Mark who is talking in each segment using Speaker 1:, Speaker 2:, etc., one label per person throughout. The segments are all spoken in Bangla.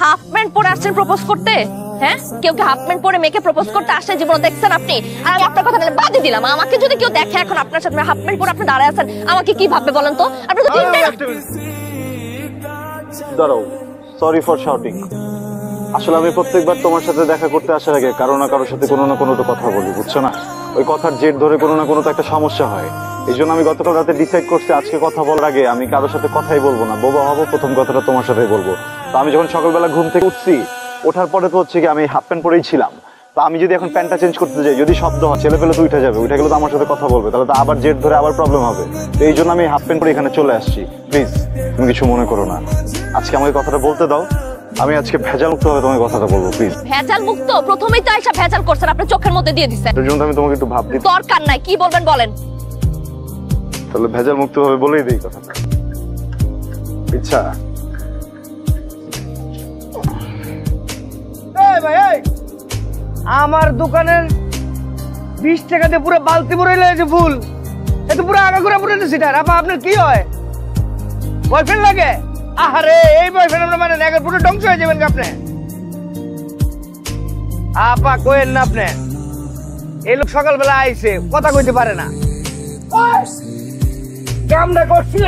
Speaker 1: হাফ প্যান্ট পরে আসছেন প্রপোজ করতে? হ্যাঁ, কেউ কি হাফ প্যান্ট পরে মেয়েকে প্রপোজ করতে আসে জীবনে দেখছেন আপনি? আর আমি আপনার কথা বাদই দিলাম, আমাকে যদি কেউ দেখে এখন আপনার সাথে হাফ প্যান্ট পরে আপনি দাঁড়ায় আছেন, আমাকে কি ভাববে বলেন তো? আপনি তো
Speaker 2: দাঁড়াও, সরি ফর শাউটিং। আসলে আমি প্রত্যেকবার তোমার সাথে দেখা করতে আসার আগে কারো না কারোর সাথে কোনো না কোনো তো কথা বলি, বুঝছো না? ওই কথার জের ধরে কোনো না কোনো তো একটা সমস্যা হয়। এই জন্য আমি গতকাল রাতে ডিসাইড করছি আজকে কথা বলার আগে আমি কারোর সাথে কথাই বলবো না, বোবা হবো, প্রথম কথাটা তোমার সাথেই বলবো। তো আমি যখন সকালবেলা ঘুম থেকে উঠছি, ওঠার পরে তো হচ্ছে কি আমি হাফ প্যান্ট পরেই ছিলাম। তো আমি যদি এখন প্যান্টটা চেঞ্জ করতে যাই, যদি শব্দ হয়, ছেলে পেলে তো উঠে যাবে, উঠে গেলে তো আমার সাথে কথা বলবে, তাহলে তো আবার জের ধরে আবার প্রবলেম হবে। তো এই জন্য আমি হাফ প্যান্ট পরে এখানে চলে আসছি। প্লিজ তুমি কিছু মনে করো না, আজকে আমাকে কথাটা বলতে দাও। আমি আজকে ভেজাল মুক্ত হবে তোমাকে কথাটা বলবো, প্লিজ।
Speaker 1: ভেজাল মুক্ত? প্রথমেই তো আইসা ভেজাল করছেন, আপনি চোখের মধ্যে দিয়ে দিচ্ছেন।
Speaker 2: এর জন্য আমি তোমাকে একটু ভাব দিই।
Speaker 1: দরকার নাই, কি বলবেন বলেন।
Speaker 2: তাহলে ভেজাল মুক্ত হবে বলেই দিই কথাটা। ইচ্ছা
Speaker 3: আমার দোকানের 20 টাকা দিয়ে পুরো বালতি ভরে লেগেছে ফুল, এত পুরো আগাগোড়া পুরো সিটার। আপা আপনার কি হয়, বয়ফ্রেন্ড লাগে? আরে এই বয়ফ্রেন্ড আমরা মানে নাগের পুরো ধ্বংস হয়ে যাবেন আপনি। আপা কইেন না, আপনি এই লোক সকালবেলা আইছে, কথা কইতে পারে না। কামটা করছি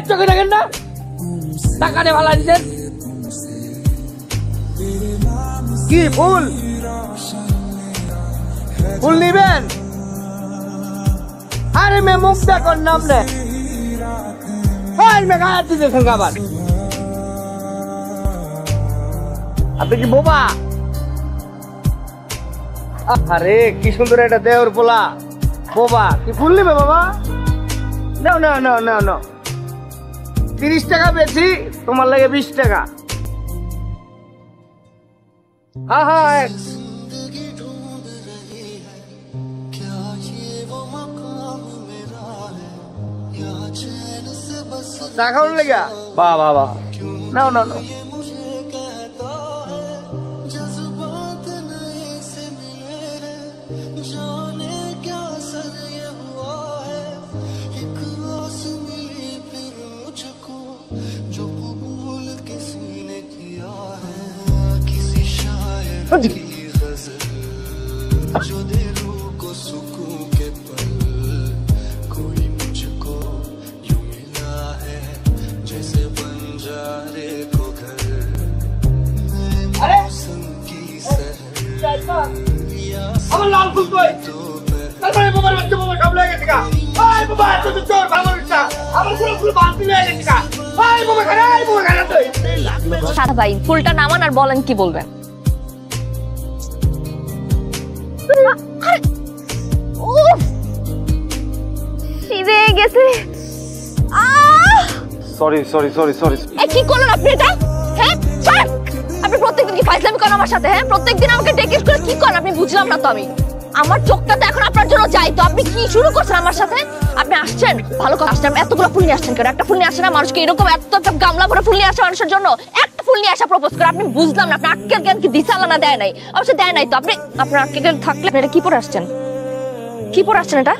Speaker 3: চোখে দেখেন না, টাকা দিয়ে ভালো দিচ্ছেন কি ফুল? ফুল নিবেন? আরে মে মুখ দেখুন নাম নে গায়ে দিতেছেন খাবার। আপনি কি বোবা? আরে কি সুন্দর একটা দেওর পোলা, বোবা কি ফুল নিবে বাবা? নাও নাও নাও নাও নাও, 30 টাকা বেশি, তোমার লাগে 20 টাকা। হ্যাঁ হ্যাঁ দেখার লেগা, বাহ বাহ বাহ, নাও নাও নাও। আমার লাল ফুল কই? তারপরে বাবার বাচ্চা বাবা সব লেগে গেছে গা। আয় বাবা তুই তো চোর ভালো ইচ্ছা, আমার পুরো ফুল বালতি লেগে গেছে গা। আয় বাবা খারা, আয় বাবা খারা তুই।
Speaker 1: সাদা ভাই ফুলটা নামান আর বলেন কি বলবেন। সিদে গেছে।
Speaker 2: Sorry sorry sorry sorry.
Speaker 1: কি করলেন আপনি এটা? হ্যাঁ আপনি প্রত্যেকদিন কি ফাইজলামি করেন আমার সাথে? হ্যাঁ প্রত্যেকদিন আমাকে টেকেট করে কি করেন আপনি? বুঝলাম না তো আমি। আমার চোখটা তো এখন আপনার জন্য যাই, তো আপনি কি শুরু করছেন আমার সাথে? আপনি আসছেন ভালো কথা, আসছেন এতগুলো ফুল নিয়ে আসছেন কেন? একটা ফুল নিয়ে আসেন না মানুষকে, এরকম এত গামলা ভরে ফুল নিয়ে আসে মানুষের জন্য, একটা ফুল নিয়ে আসা প্রপোজ করে? আপনি বুঝলাম না, আপনি আক্কেল জ্ঞান কি দিশালা না দেয় নাই? অবশ্য দেয় নাই তো। আপনি আপনার আক্কেল জ্ঞান থাকলে আপনি এটা কি পরে আসছেন? কি পরে আসছেন এটা?